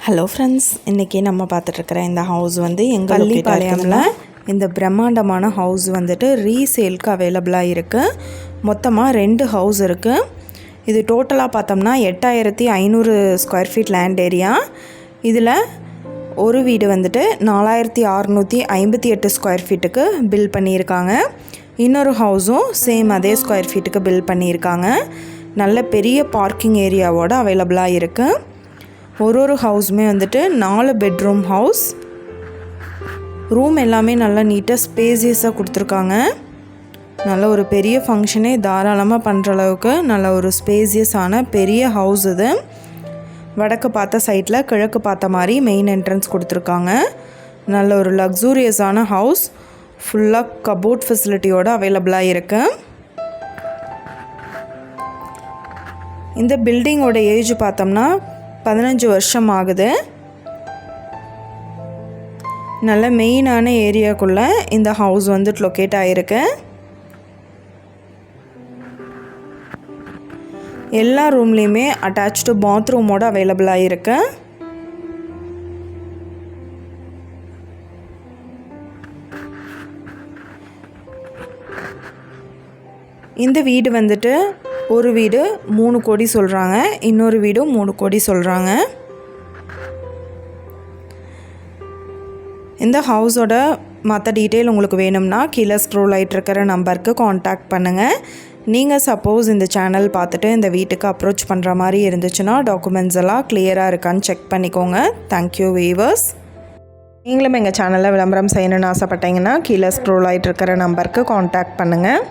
Hello friends, இன்றைக்கி நம்ம பார்த்துட்ருக்கிற இந்த ஹவுஸ் வந்து எங்கள் பள்ளிப்பாளையம்ல இந்த பிரம்மாண்டமான ஹவுஸ் வந்துட்டு ரீசேலுக்கு அவைலபிளாக இருக்குது. மொத்தமாக 2 ஹவுஸ் இருக்குது. இது டோட்டலாக பார்த்தோம்னா 8500 ஸ்கொயர் ஃபீட் லேண்ட் ஏரியா. இதில் ஒரு வீடு வந்துட்டு 4658 ஸ்கொயர் ஃபீட்டுக்கு பில் பண்ணியிருக்காங்க. இன்னொரு ஹவுஸும் சேம் அதே ஸ்கொயர் ஃபீட்டுக்கு பில் பண்ணியிருக்காங்க. நல்ல பெரிய பார்க்கிங் ஏரியாவோடு அவைலபிளாக இருக்குது. ஒரு ஹவுஸுமே வந்துட்டு 4 பெட்ரூம் ஹவுஸ். ரூம் எல்லாமே நல்லா நீட்டாக ஸ்பேசியஸாக கொடுத்துருக்காங்க. நல்ல ஒரு பெரிய ஃபங்க்ஷனே தாராளமாக பண்ணுற அளவுக்கு நல்ல ஒரு ஸ்பேசியஸான பெரிய ஹவுஸ் இது. வடக்கு பார்த்த சைட்டில் கிழக்கு பார்த்த மாதிரி மெயின் என்ட்ரன்ஸ் கொடுத்துருக்காங்க. நல்ல ஒரு லக்ஸூரியஸான ஹவுஸ். ஃபுல்லாக கபோர்ட் ஃபெசிலிட்டியோடு அவைலபிளாக இருக்குது. இந்த பில்டிங்கோட ஏஜ் பார்த்தோம்னா 15 வருஷம் ஆகுது. நல்ல மெயினான ஏரியாக்குள்ளே இந்த ஹவுஸ் வந்துட்டு லொக்கேட் ஆகிருக்கு. எல்லா ரூம்லேயுமே அட்டாச்டு பாத்ரூமோடு அவைலபிளாக இருக்கு. இந்த வீடு வந்துட்டு ஒரு வீடு 3 கோடி சொல்கிறாங்க, இன்னொரு வீடும் 3 கோடி சொல்கிறாங்க. இந்த ஹவுஸோட மற்ற டீட்டெயில் உங்களுக்கு வேணும்னா கீழே ஸ்க்ரோல் ஆகிட்டு இருக்கிற நம்பருக்கு காண்டாக்ட் பண்ணுங்கள். நீங்கள் சப்போஸ் இந்த சேனல் பார்த்துட்டு இந்த வீட்டுக்கு அப்ரோச் பண்ணுற மாதிரி இருந்துச்சுன்னா டாக்குமெண்ட்ஸ் எல்லாம் கிளியராக இருக்கான்னு செக் பண்ணிக்கோங்க. Thank you viewers. நீங்களும் எங்கள் சேனலில் விளம்பரம் செய்யணுன்னு ஆசைப்பட்டீங்கன்னா கீழே ஸ்க்ரோல் ஆகிட்டு இருக்கிற நம்பருக்கு காண்டாக்ட் பண்ணுங்கள்.